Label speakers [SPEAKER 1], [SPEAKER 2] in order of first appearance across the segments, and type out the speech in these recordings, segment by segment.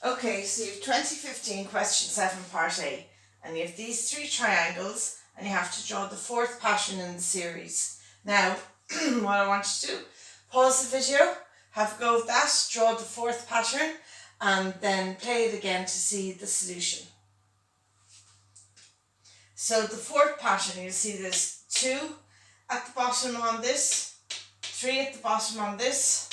[SPEAKER 1] Okay, so you have 2015 question 7 part A, and you have these 3 triangles and you have to draw the 4th pattern in the series. Now, what I want you to do, pause the video, have a go of that, draw the 4th pattern and then play it again to see the solution. So the 4th pattern, you'll see there's 2 at the bottom on this, 3 at the bottom on this,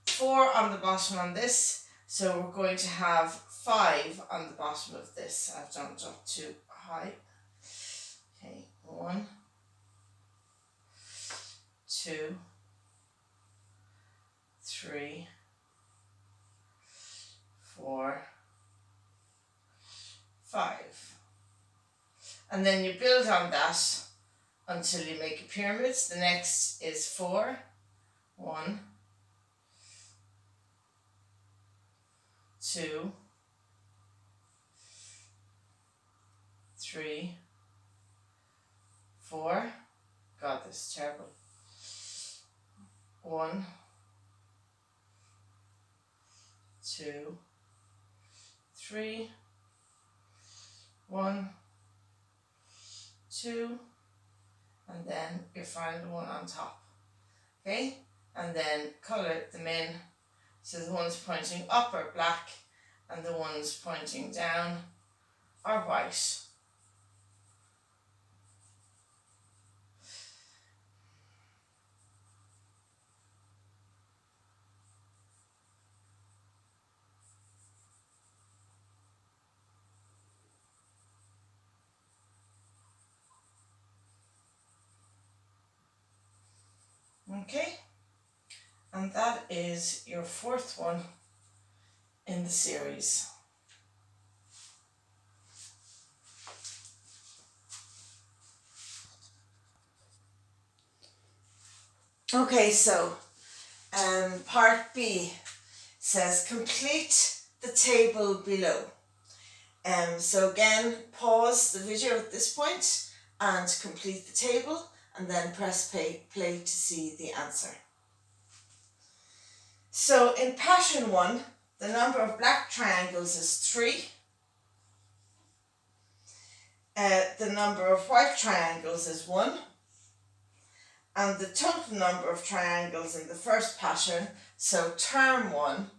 [SPEAKER 1] 4 on the bottom on this. So we're going to have 5 on the bottom of this. I've done it up too high. Okay, 1, 2, 3, 4, 5. And then you build on that until you make a pyramid. The next is 4, 1, 2, 3, 4. God, this is terrible. 1, 2, 3, 1, 2, and then your final one on top. Okay, and then colour them in. So the ones pointing up are black and the ones pointing down are white. Okay, and that is your 4th one in the series. Okay, so part B says complete the table below. So again, pause the video at this point and complete the table and then press play to see the answer. So in pattern 1, the number of black triangles is 3. The number of white triangles is 1. And the total number of triangles in the first pattern, so term 1,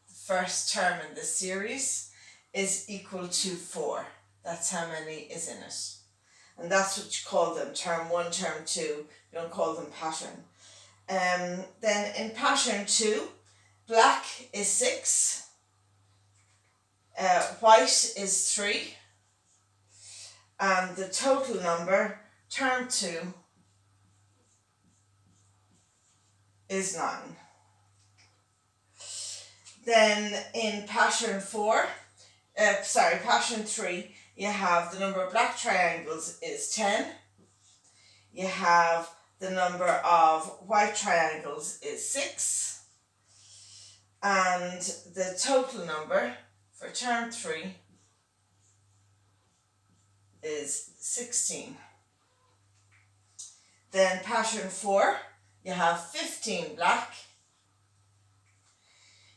[SPEAKER 1] the first term in this series, is equal to 4. That's how many is in it. And that's what you call them, term 1, term 2. You don't call them pattern. Then in pattern 2, black is 6, white is 3, and the total number, term 2, is 9. Then in pattern 3, you have the number of black triangles is 10. You have the number of white triangles is 6. And the total number for term 3 is 16. Then pattern 4, you have 15 black,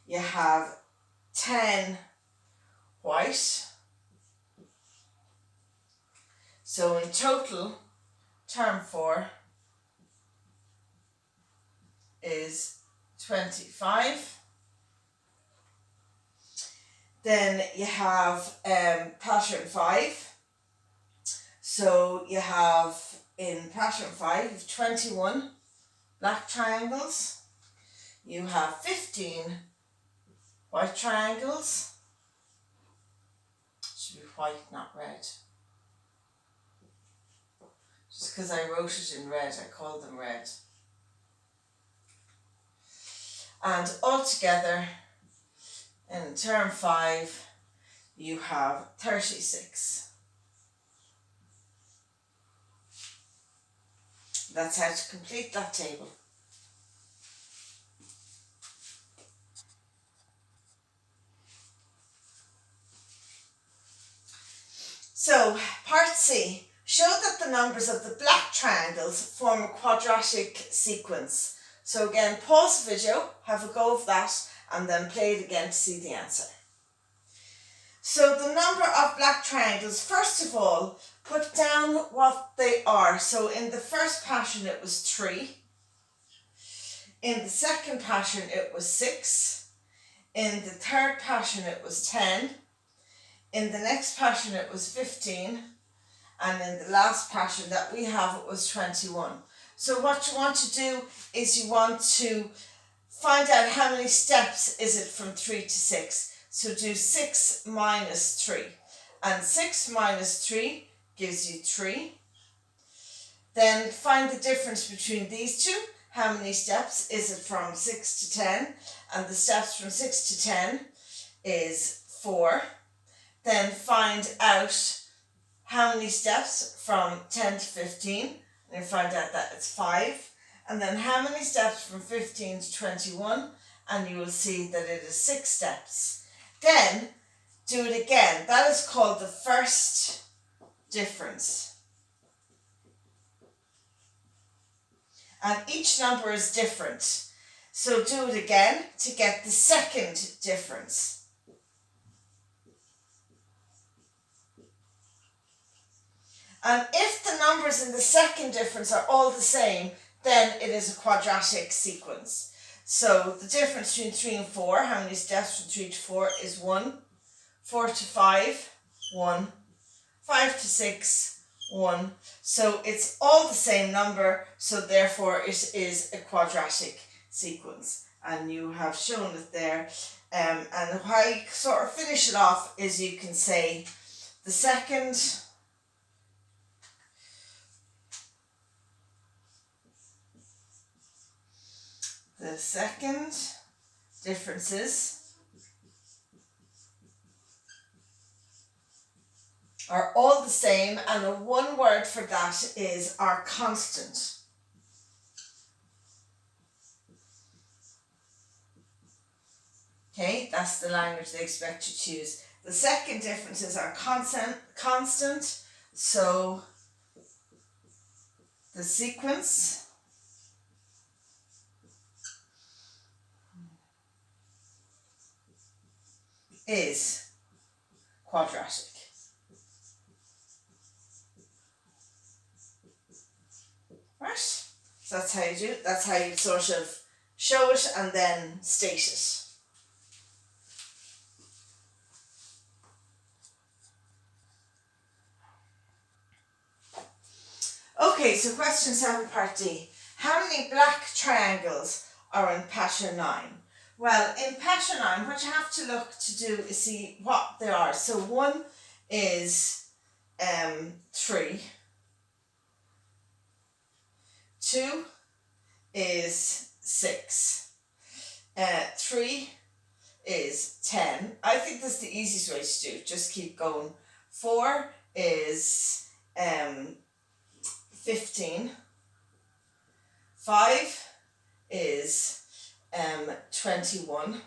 [SPEAKER 1] you have 10 white. So in total, term 4 is 25. Then you have pattern 5. So you have in pattern 5 21 black triangles. You have 15 white triangles. It should be white, not red. Just because I wrote it in red, I called them red. And altogether, in term 5, you have 36. That's how to complete that table. So, part C. Show that the numbers of the black triangles form a quadratic sequence. So again, pause the video, have a go of that, and then play it again to see the answer. So the number of black triangles, first of all, put down what they are. So in the first pattern it was 3. In the second pattern it was 6. In the third pattern it was 10. In the next pattern it was 15. And in the last pattern that we have it was 21. So what you want to do is you want to find out how many steps is it from 3 to 6. So do 6 minus 3. And 6 minus 3 gives you 3. Then find the difference between these two. How many steps is it from 6 to 10? And the steps from 6 to 10 is 4. Then find out how many steps from 10 to 15. And you find out that it's 5. And then how many steps from 15 to 21? And you will see that it is 6 steps. Then do it again. That is called the first difference. And each number is different. So do it again to get the second difference. And if the numbers in the second difference are all the same, then it is a quadratic sequence. So the difference between 3 and 4, how many steps from 3 to 4 is 1. 4 to 5, 1. 5 to 6, 1. So it's all the same number, so therefore it is a quadratic sequence. And you have shown it there. And how you sort of finish it off is you can say the second differences are all the same, and the one word for that is are constant. Okay, that's the language they expect you to use. The second differences are constant, so the sequence is quadratic. Right? So that's how you do it. That's how you sort of show it and then state it. Okay, so question 7 part D. How many black triangles are in pattern 9? Well, in pattern 9, what you have to look to do is see what they are. So 1 is 3. 2 is 6. 3 is 10. I think that's the easiest way to do it. Just keep going. 4 is 15. 5 is 21.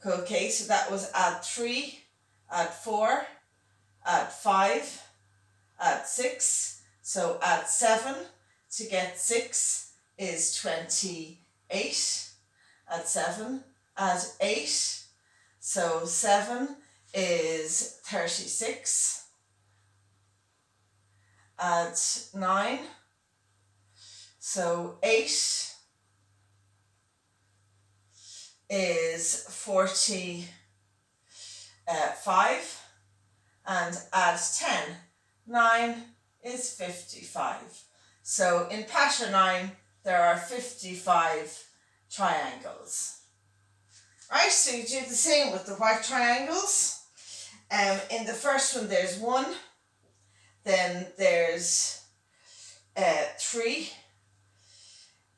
[SPEAKER 1] Okay, so that was add 3, add 4, add 5, add 6. So add 7 to get 6 is 28. Add 7, add 8. So 7 is 36. Add 9. So 8 is 45. And add 10. 9 is 55. So in pattern 9, there are 55 triangles. Right, so you do the same with the white triangles. In the first one, there's 1. Then there's 3.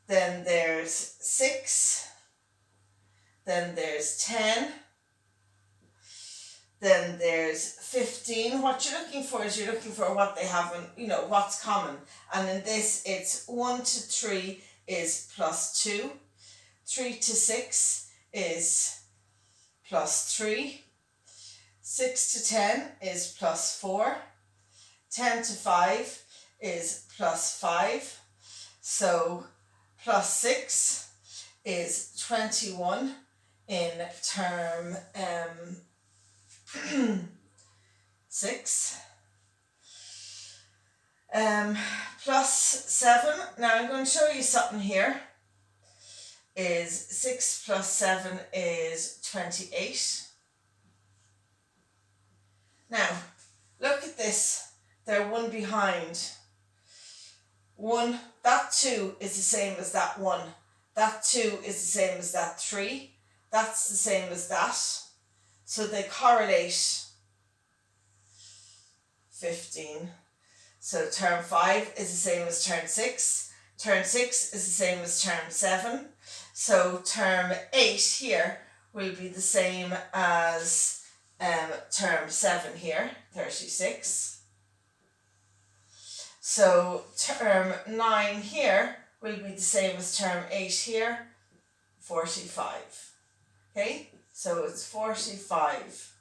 [SPEAKER 1] Then there's 6. Then there's 10. Then there's 15. What you're looking for is you're looking for what they have in, what's common. And in this, it's 1 to 3 is plus 2. 3 to 6 is plus 3. 6 to 10 is plus 4. 10 to 5 is plus 5. So plus 6 is 21 in term 6 plus 7. Now I'm going to show you something here. Is 6 plus 7 is 28. Now, look at this. They're one behind. 1, that 2 is the same as that 1. That 2 is the same as that 3. That's the same as that. So they correlate 15. So term 5 is the same as term 6. Term 6 is the same as term 7. So term 8 here will be the same as term 7 here, 36. So term 9 here will be the same as term 8 here, 45. Okay, so it's 45.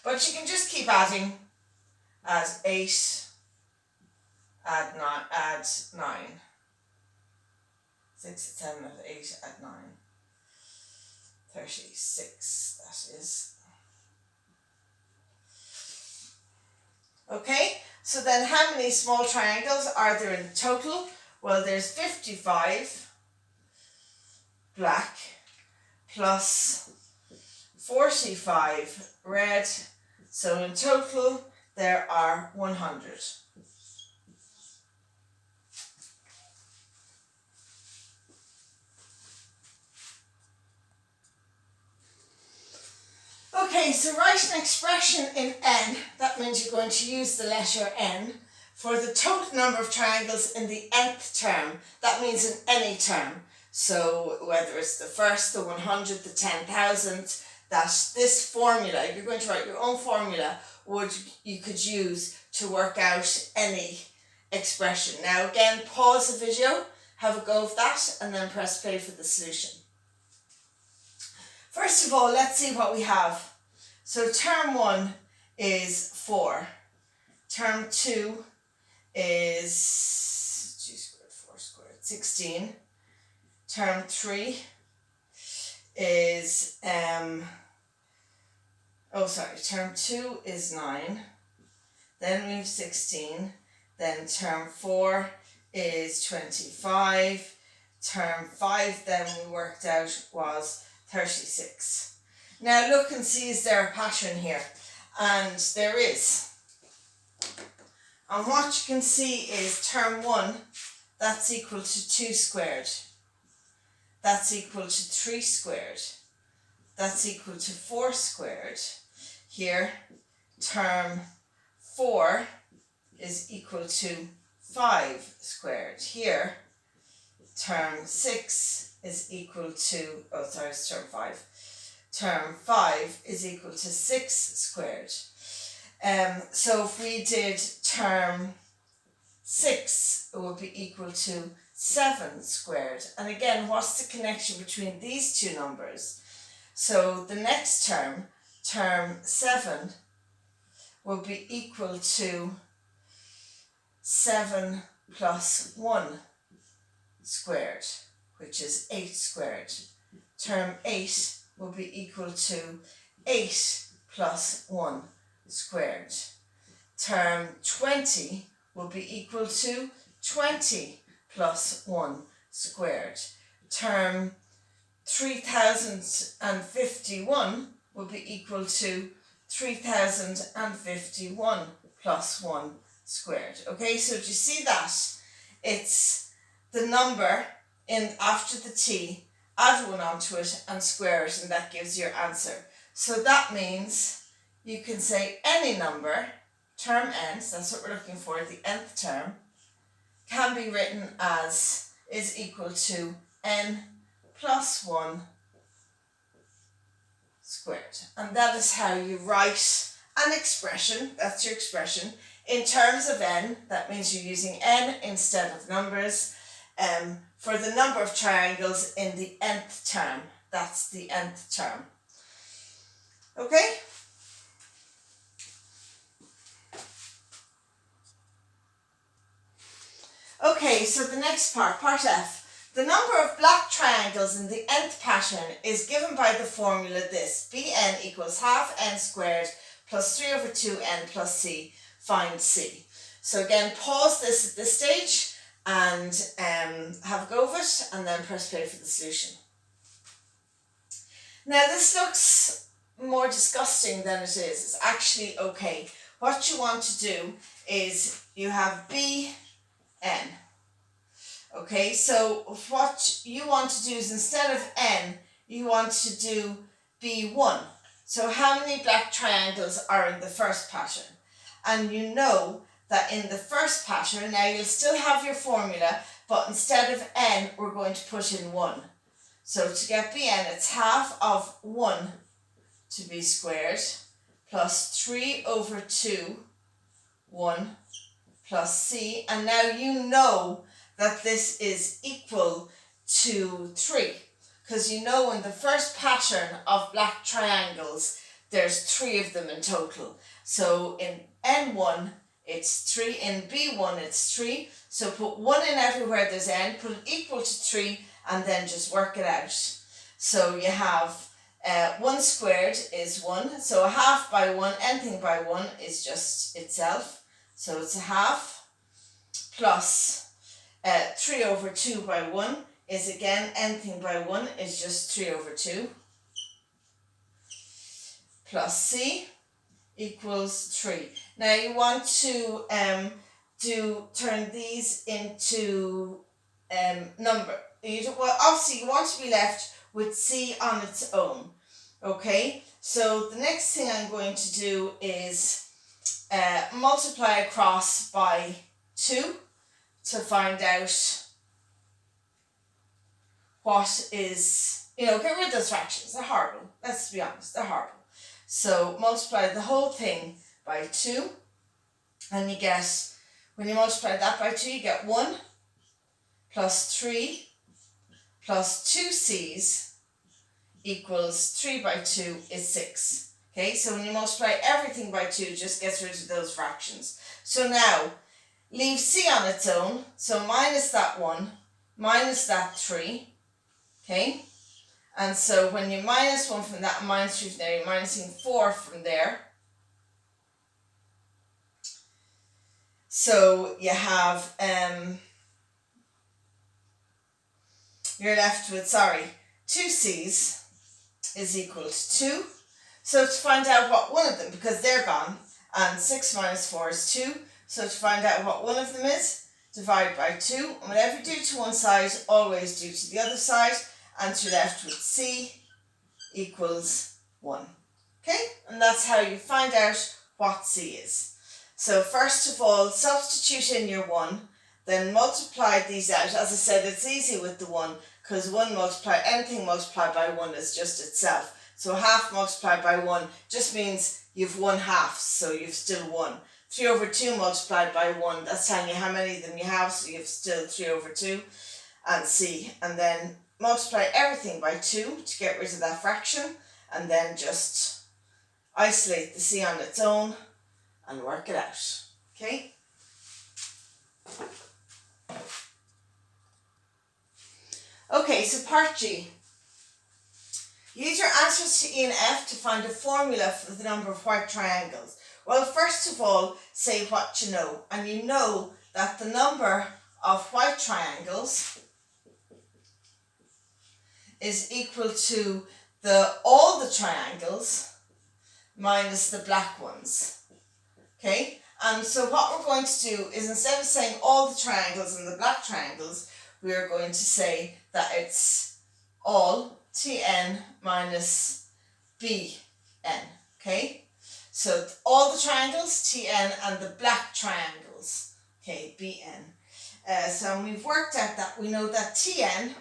[SPEAKER 1] But you can just keep adding. Add 8, add 9, add 9. 6, 7, 8, add 9. 36, that is. Okay, so then how many small triangles are there in total? Well, there's 55 black plus 45 red. So in total, there are 100. Okay, so write an expression in n. That means you're going to use the letter n for the total number of triangles in the nth term. That means in any term. So whether it's the first, the 100, the 10,000, that this formula, you're going to write your own formula, you could use to work out any expression. Now again, pause the video, have a go of that, and then press play for the solution. First of all, let's see what we have. So term 1 is 4. Term 2 is 2 squared, 4 squared, 16. Term 3 is, term 2 is 9. Then we have 16. Then term 4 is 25. Term 5 then we worked out was 36. Now look and see, is there a pattern here? And there is. And what you can see is term 1, that's equal to 2 squared. That's equal to 3 squared. That's equal to 4 squared. Here, term 4 is equal to 5 squared. Here, term 6 is equal to, it's term 5. Term 5 is equal to 6 squared. So if we did term 6, it would be equal to 7 squared. And again, what's the connection between these two numbers? So the next term, term 7, will be equal to 7 plus 1 squared, which is 8 squared. Term 8 will be equal to 8 plus 1 squared. Term 20 will be equal to 20 plus 1 squared. Term 3051 will be equal to 3051 plus 1 squared. Okay, so do you see that? It's the number in after the t, add 1 onto it and square it, and that gives your answer. So that means you can say any number, term n, so that's what we're looking for, the nth term, can be written as is equal to n plus 1 squared. And that is how you write an expression, that's your expression, in terms of n. That means you're using n instead of numbers, for the number of triangles in the nth term. That's the nth term. Okay? Okay, so the next part, part F. The number of black triangles in the nth pattern is given by the formula this: Bn equals half n squared plus 3 over 2n plus c. Find c. So again, pause this at this stage and have a go of it, and then press play for the solution. Now this looks more disgusting than it is. It's actually okay. What you want to do is you have Bn. Okay, so what you want to do is, instead of n, you want to do B1. So how many black triangles are in the first pattern? And you know that in the first pattern, now you'll still have your formula, but instead of n, we're going to put in 1. So to get Bn, it's half of 1 to b squared plus 3 over 2, 1 plus c. And now you know that this is equal to 3, because you know in the first pattern of black triangles there's 3 of them in total. So in n1 it's 3, in b1 it's 3, so put 1 in everywhere there's n, put it equal to 3, and then just work it out. So you have 1 squared is 1, so a half by 1, anything by 1 is just itself, so it's a half, plus 3 over 2 by 1 is again anything by 1 is just 3 over 2, plus c equals 3. Now you want to turn these into number. Well, obviously you want to be left with c on its own. Okay, so the next thing I'm going to do is multiply across by 2 to find out what is, get rid of those fractions. They're horrible. Let's be honest, they're horrible. So multiply the whole thing by 2, and you get, when you multiply that by 2, you get 1 plus 3 plus 2 c's equals 3 by 2 is 6. Okay, so when you multiply everything by 2, it just gets rid of those fractions. So now, leave c on its own, so minus that 1, minus that 3, okay? And so when you minus 1 from that and minus 3 from there, you're minusing 4 from there. So you have, you're left with, 2 c's is equal to 2. So to find out what one of them, because they're gone, and 6 minus 4 is 2, so to find out what one of them is, divide by 2, and whatever you do to one side, always do to the other side, and you're left with c equals 1. Okay, and that's how you find out what c is. So first of all, substitute in your 1, then multiply these out. As I said, it's easy with the 1, because anything multiplied by 1 is just itself. So half multiplied by 1 just means you've 1 half, so you've still 1. 3 over 2 multiplied by 1, that's telling you how many of them you have, so you've still 3 over 2, and c. And then multiply everything by 2 to get rid of that fraction, and then just isolate the c on its own and work it out. Okay? Okay, so part G. Use your answers to E and F to find a formula for the number of white triangles. Well, first of all, say what you know. And you know that the number of white triangles is equal to all the triangles minus the black ones. Okay? And so what we're going to do is, instead of saying all the triangles and the black triangles, we are going to say that it's all Tn minus Bn. Okay? So all the triangles, Tn, and the black triangles, okay, Bn. So we've worked out that we know that Tn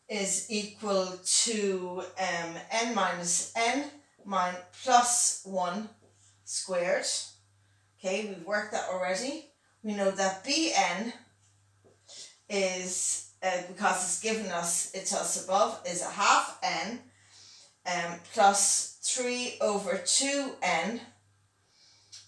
[SPEAKER 1] is equal to n minus n plus 1 squared. Okay, we've worked that already. We know that Bn is, because it's given us it to us above, is a half n plus 3 over 2n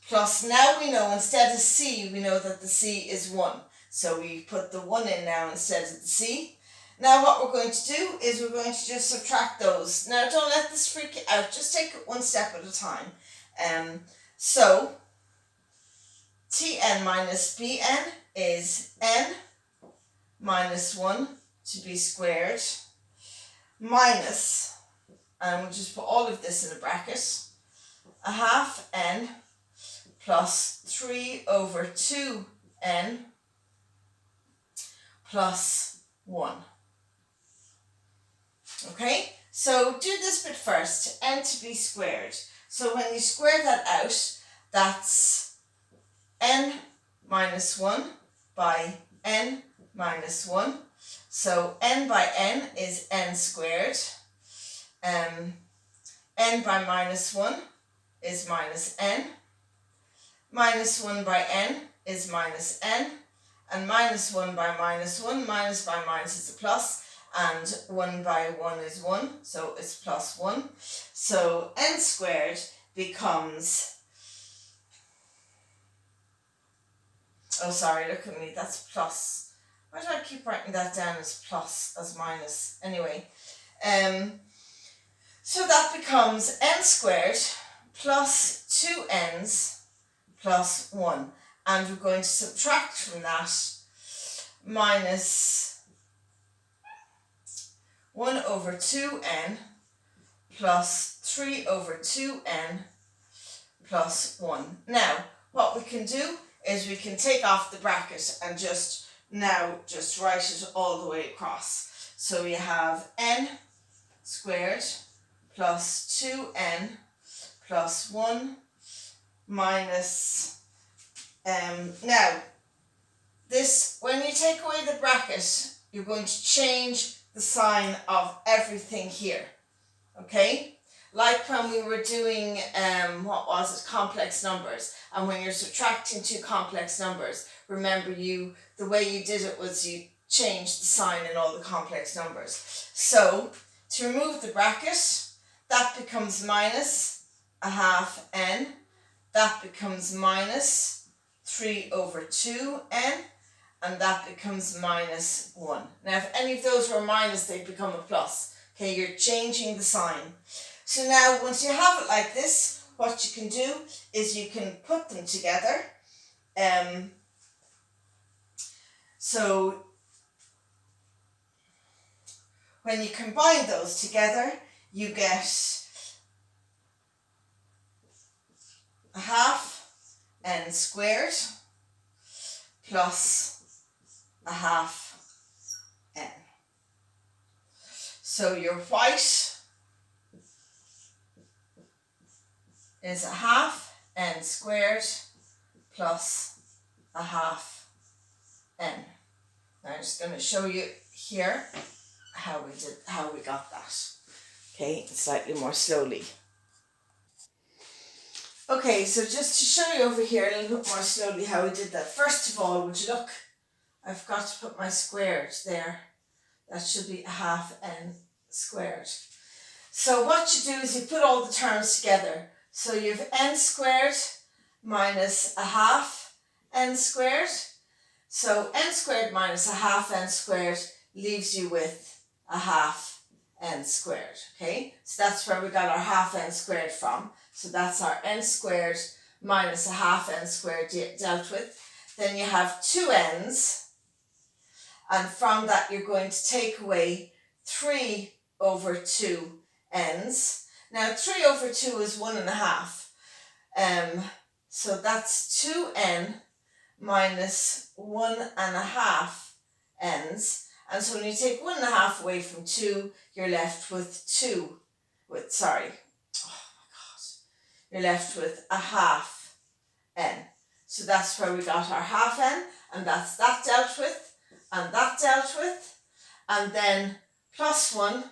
[SPEAKER 1] plus, now we know instead of c, we know that the c is 1. So we put the 1 in now instead of the C. Now what we're going to do is we're going to just subtract those. Now don't let this freak you out, just take it one step at a time. So Tn minus Bn is n minus 1 to be squared minus, and we'll just put all of this in a bracket, a half n plus 3 over 2n plus 1. Okay, so do this bit first, n to be squared. So when you square that out, that's n minus 1 by n minus 1. So n by n is n squared. N by minus 1 is minus n. Minus 1 by n is minus n. And minus 1 by minus 1, minus by minus is a plus. And 1 by 1 is 1, so it's plus 1. So n squared becomes, oh sorry, look at me, that's plus. Why do I keep writing that down as plus, as minus? Anyway, so that becomes n squared plus 2n's plus 1. And we're going to subtract from that minus 1 over 2n plus 3 over 2n plus 1. Now, what we can do is we can take off the bracket and just write it all the way across. So we have n squared plus 2n plus 1 minus, now this, when you take away the bracket, you're going to change the sign of everything here, okay? Like when we were doing, complex numbers, and when you're subtracting two complex numbers, remember the way you did it was you changed the sign in all the complex numbers. So, to remove the bracket, that becomes minus a half n, that becomes minus 3 over 2n, and that becomes minus 1. Now, if any of those were minus, they become a plus. Okay, you're changing the sign. So now, once you have it like this, what you can do is you can put them together. So, when you combine those together, you get a half n squared plus a half n. So your white is a half n squared plus a half n. Now I'm just going to show you here how we got that. Okay, slightly more slowly. Okay, so just to show you over here a little bit more slowly how we did that. First of all, would you look? I forgot to put my squared there. That should be a half n squared. So what you do is you put all the terms together. So you have n squared minus a half n squared. So n squared minus a half n squared leaves you with a half n squared. Okay, so that's where we got our half n squared from. So that's our n squared minus a half n squared dealt with. Then you have two n's. And from that, you're going to take away 3 over 2 n's. Now, 3 over 2 is 1.5. So that's 2n minus 1.5 n's. And so when you take 1.5 away from 2, you're left with you're left with a half n. So that's where we got our half n, and that's that dealt with. And that dealt with, and then plus 1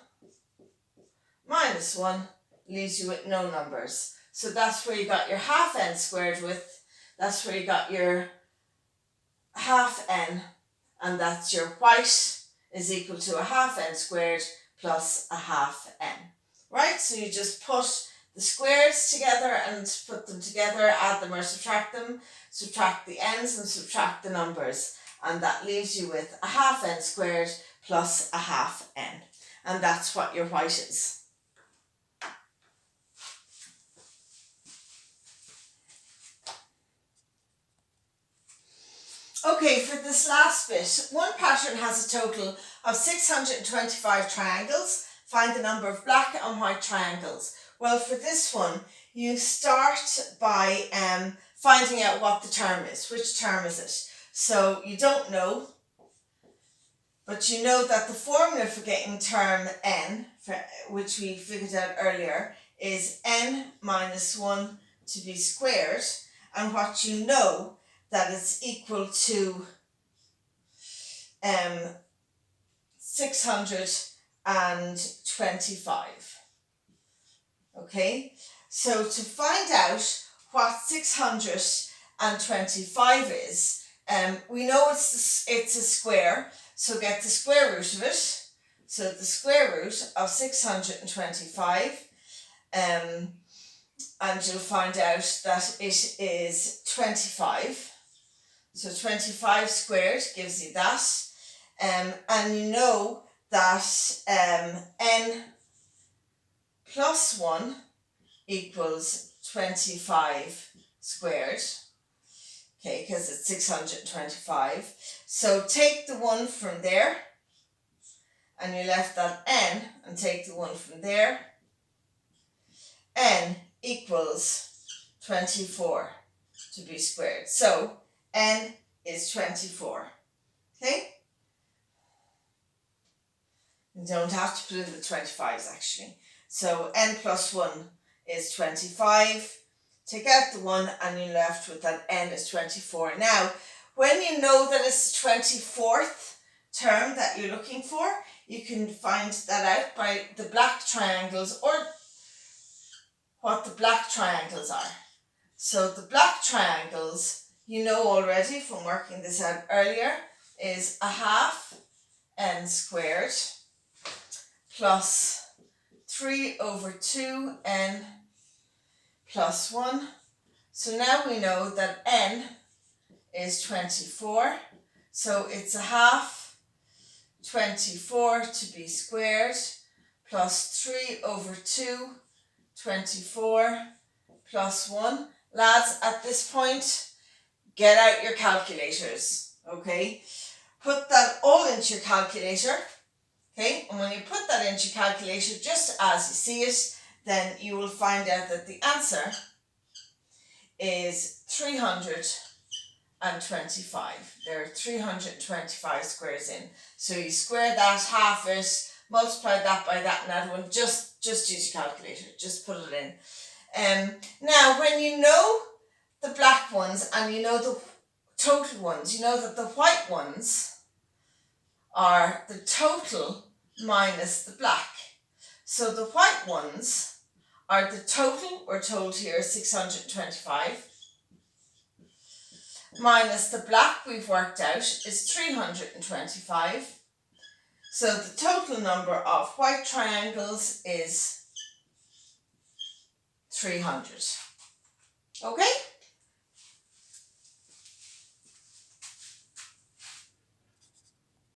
[SPEAKER 1] minus 1 leaves you with no numbers. So that's where you got your half n squared with, that's where you got your half n, and that's your white is equal to a half n squared plus a half n. Right, so you just put the squares together and put them together, add them or subtract them, subtract the n's and subtract the numbers. and that leaves you with a half n squared plus a half n, and that's what your white is. Okay, for this last bit, one pattern has a total of 625 triangles. Find the number of black and white triangles. Well, for this one, you start by finding out what the term is. Which term is it? So you don't know, but you know that the formula for getting term n, which we figured out earlier, is n minus 1 to be squared, and what you know that it's equal to 625. Okay, so to find out what 625 is, we know it's a square, so get the square root of it. So the square root of 625, and you'll find out that it is 25. So 25 squared gives you that, and you know that n plus 1 equals 25 squared, okay, because it's 625. So take the 1 from there, and you left that n, and take the 1 from there. N equals 24 to be squared. So n is 24. Okay? You don't have to put in the 25s actually. So n plus 1 is 25. Take out the 1 and you're left with that n is 24. Now, when you know that it's the 24th term that you're looking for, you can find that out by the black triangles, or what the black triangles are. So the black triangles, you know already from working this out earlier, is a half n squared plus 3 over 2n plus 1. So now we know that n is 24. So it's a half 24 to be squared plus 3 over 2, 24 plus 1. Lads, at this point, get out your calculators, okay? Put that all into your calculator, okay? And when you put that into your calculator, just as you see it, then you will find out that the answer is 325. There are 325 squares in. So you square that, half it, multiply that by that and that one. Just use your calculator. Just put it in. Now, when you know the black ones and you know the total ones, you know that the white ones are the total minus the black. So the white ones are the total, we're told here, 625, minus the black we've worked out is 325. So the total number of white triangles is 300. Okay?